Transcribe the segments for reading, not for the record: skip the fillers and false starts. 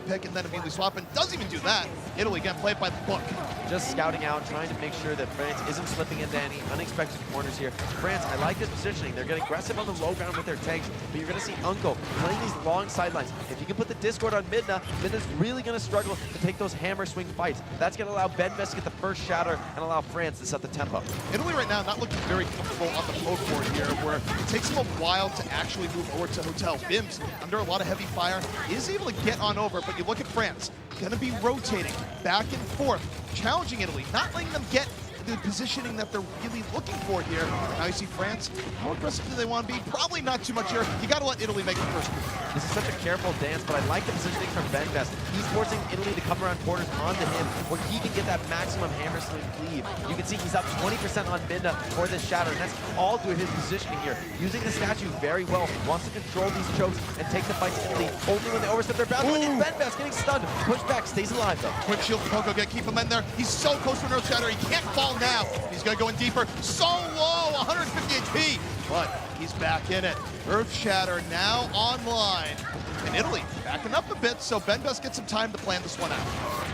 pick and then immediately swap, and doesn't even do that. Italy again, play it by the book. Just scouting out, trying to make sure that France isn't slipping into any unexpected corners here. France, I like this positioning. They're getting aggressive on the low ground with their tanks, but you're going to see Unko playing these long sidelines. If you can put the Discord on Midna, Midna's really going to struggle to take those hammer swing fights. That's going to allow Benbest to get the first shatter and allow France to set the tempo. Italy right now not looking very comfortable on the poke board here, where it takes them a while to actually move over to Hotel. Bims, under a lot of heavy fire, is able to get on over, but you look at France, gonna be rotating back and forth, challenging Italy, not letting them get the positioning that they're really looking for here. Now you see France, how aggressive do they want to be? Probably not too much here. You gotta let Italy make the first move. This is such a careful dance, but I like the positioning from Benbest. He's forcing Italy to come around corners onto him, where he can get that maximum hammer swing cleave. You can see he's up 20% on Midna for this shatter, and that's all due to his positioning here. Using the statue very well, wants to control these chokes and take the fight to Italy, only when they overstep their bounds. Benbest getting stunned, push back, stays alive though. Quick shield from Poco, gonna keep him in there. He's so close to an Earth Shatter, he can't fall now. He's gonna go in deeper, so low, 150 HP, but he's back in it. Earth Shatter now online. And Italy backing up a bit, so Benbest gets some time to plan this one out.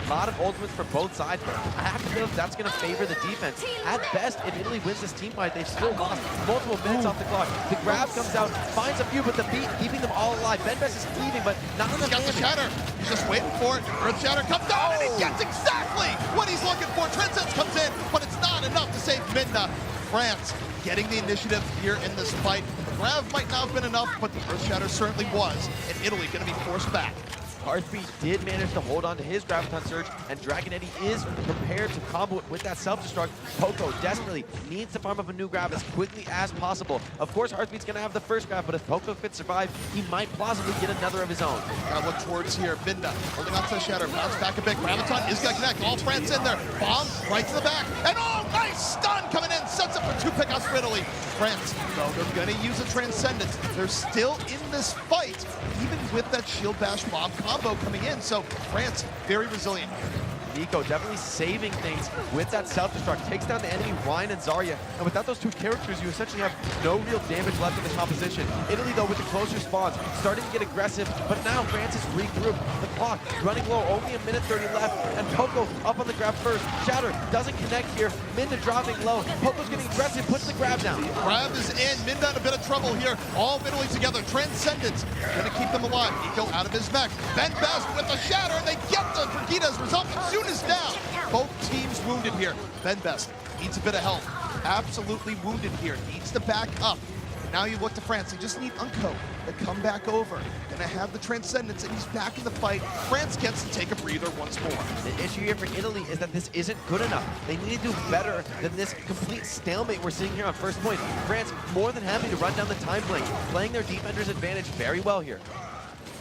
A lot of ultimates from both sides, but I have to know if that's going to favor the defense. At best, if Italy wins this team fight, they've still lost multiple minutes off the clock. The grab comes out, finds a few, but the beat keeping them all alive. Benbest is cleaving, but not enough damage. He's got the shatter. He's just waiting for it. Earth Shatter comes down, and he gets exactly what he's looking for. Transcends comes in, but it's not enough to save Midna. France getting the initiative here in this fight. The grab might not have been enough, but the Earth Shatter certainly was, and Italy going to be forced back. Heartbeat did manage to hold on to his Graviton Surge, and Dragon Eddy is prepared to combo it with that self-destruct. Poco desperately needs to farm up a new grab as quickly as possible. Of course, Heartbeat's going to have the first grab, but if Poco could survive, he might plausibly get another of his own. Gotta look towards here. Binda holding on to the shatter, bounce back a bit. Graviton is going to connect. All France in there. Bomb right to the back. And oh, nice stun coming in. Sets up for two pickups for Italy. France, though, they're going to use a Transcendence. They're still in this fight, even with that Shield Bash Bomb combo coming in. So France, very resilient here. Nico definitely saving things with that self-destruct. Takes down the enemy Ryan and Zarya, and without those two characters, you essentially have no real damage left in the composition. Italy, though, with the closer spawns, starting to get aggressive, but now France is regrouped. The clock running low, only a minute 30 left, and Poco up on the grab first. Shatter doesn't connect here. Minda dropping low. Poco's getting aggressive, puts the grab down. Grab is in. Minda in a bit of trouble here. All of Italy together. Transcendence gonna keep them alive. Nico out of his mech. Benbest with the shatter, and they get the Brigida's result. Soon as down. Both teams wounded here. Benbest needs a bit of help. Absolutely wounded here. Needs to back up. Now you look to France. They just need Unko to come back over. Gonna have the Transcendence, and he's back in the fight. France gets to take a breather once more. The issue here for Italy is that this isn't good enough. They need to do better than this complete stalemate we're seeing here on first point. France more than happy to run down the time blink, playing their defender's advantage very well here.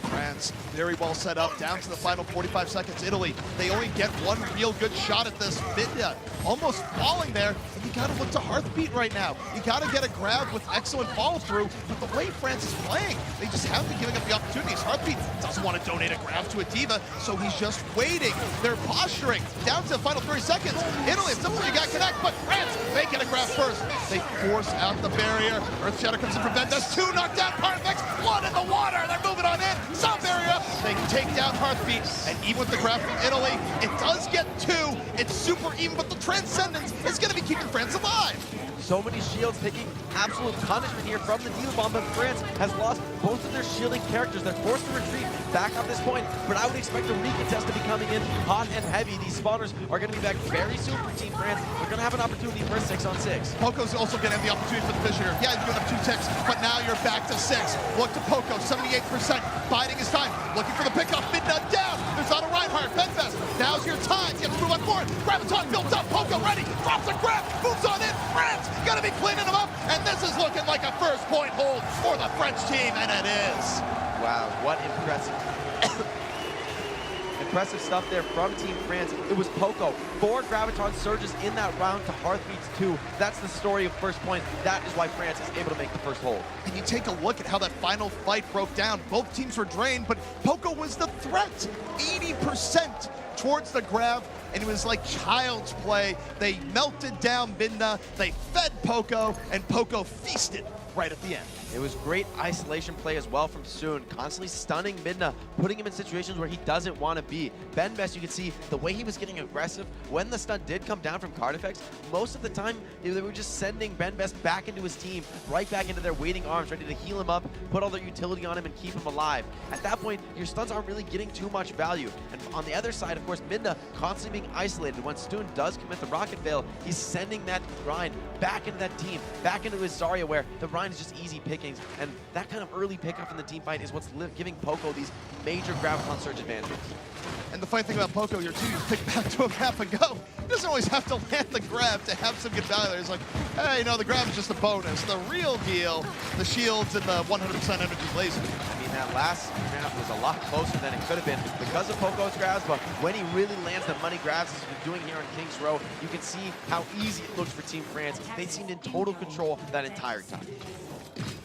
France very well set up, down to the final 45 seconds. Italy, they only get one real good shot at this. Midna almost falling there, and you gotta look to Heartbeat right now. You gotta get a grab with excellent follow through, but the way France is playing, they just haven't been giving up the opportunities. Heartbeat doesn't want to donate a grab to a diva, so he's just waiting. They're posturing, down to the final 30 seconds. Italy, it's something you gotta connect, but France, they get a grab first. They force out the barrier. Earth Shatter comes in for Benbest, two knocked down, perfect, one in the water, they're moving on in. Sub barrier, they take down Heartbeat, and even with the grab from Italy, it does get two. It's super even, but the Transcendence is going to be keeping France alive. So many shields taking absolute punishment here from the Diva Bomb, but France has lost both of their shielding characters. They're forced to retreat back up this point, but I would expect a recontest to be coming in hot and heavy. These spawners are going to be back very soon for Team France. They're going to have an opportunity for a 6-on-6. Poco's also going to have the opportunity for the Fisher here. Yeah, you're going to have 2 ticks, but now you're back to 6. Look to Poco, 78%, biding his time, looking for the pickup. Midna down. There's not a Reinhardt. Benbest, now's your time. You have to move on forward. Graviton built up. Poco ready. Drops a grab. Moves on in. France gonna be cleaning them up, and this is looking like a first point hold for the French team, and it is. Wow, what impressive. Impressive stuff there from Team France. It was Poco. 4 Graviton Surges in that round to Heartbeat's 2. That's the story of first point. That is why France is able to make the first hold. And you take a look at how that final fight broke down. Both teams were drained, but Poco was the threat. 80% towards the grab, and it was like child's play. They melted down Midna, they fed Poco, and Poco feasted right at the end. It was great isolation play as well from Soon, constantly stunning Midna, putting him in situations where he doesn't want to be. Benbest, you can see the way he was getting aggressive. When the stun did come down from card effects, most of the time they were just sending Benbest back into his team, right back into their waiting arms, ready to heal him up, put all their utility on him, and keep him alive. At that point, your stuns aren't really getting too much value. And on the other side, of course, Midna constantly being isolated. When Stoon does commit the Rocket Veil, he's sending that Ryan back into that team, back into his Zarya, where the Ryan is just easy pickings. And that kind of early pickup in the team fight is what's giving Poco these major Graviton Surge advantages. And the funny thing about Poco here too, you pick back to a map and go. He doesn't always have to land the grab to have some good value there. He's like, hey, no, the grab is just a bonus. The real deal, the shields and the 100% energy laser. I mean, that last round was a lot closer than it could have been because of Poco's grabs, but when he really lands the money grabs, as he's been doing here on King's Row, you can see how easy it looks for Team France. They seemed in total control that entire time.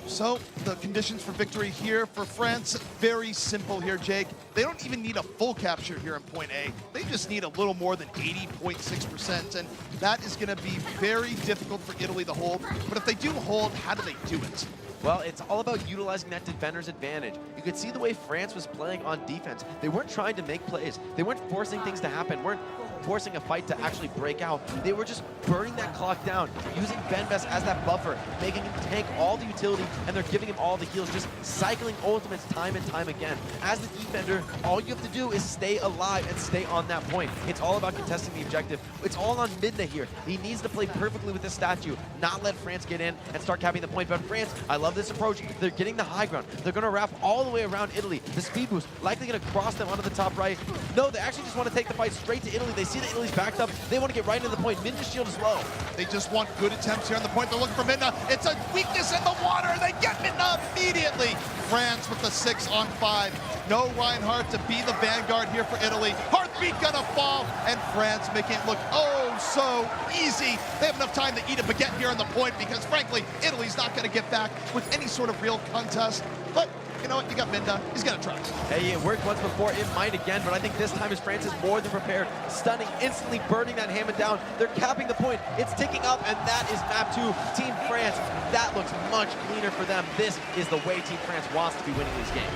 So, the conditions for victory here for France, very simple here, Jake. They don't even need a full capture here in point A. They just need a little more than 80.6%, and that is going to be very difficult for Italy to hold. But if they do hold, how do they do it? Well, it's all about utilizing that defender's advantage. You could see the way France was playing on defense. They weren't trying to make plays. They weren't forcing things to happen, weren't forcing a fight to actually break out. They were just burning that clock down, using Benbest as that buffer, making him tank all the utility, and they're giving him all the heals, just cycling ultimates time and time again. As the defender, all you have to do is stay alive and stay on that point. It's all about contesting the objective. It's all on Midna here. He needs to play perfectly with this statue, not let France get in and start capping the point. But France, I love this approach. They're getting the high ground. They're going to wrap all the way around Italy. The speed boost, likely going to cross them onto the top right. No, they actually just want to take the fight straight to Italy. They see that Italy's backed up. They want to get right into the point. Midna's shield is low. They just want good attempts here on the point. They're looking for Midna. It's a weakness in the water. They get Midna immediately. France with the 6-on-5. No Reinhardt to be the vanguard here for Italy. Heartbeat gonna fall, and France making it look oh so easy. They have enough time to eat a baguette here on the point because, frankly, Italy's not gonna get back with any sort of real contest. But you know what? You got Midna. He's gonna try. Hey, it worked once before. It might again, but I think this time is France is more than prepared. Stunning, instantly burning that Hammond down. They're capping the point. It's ticking up, and that is map 2. Team France. That looks much cleaner for them. This is the way Team France wants to be winning these games.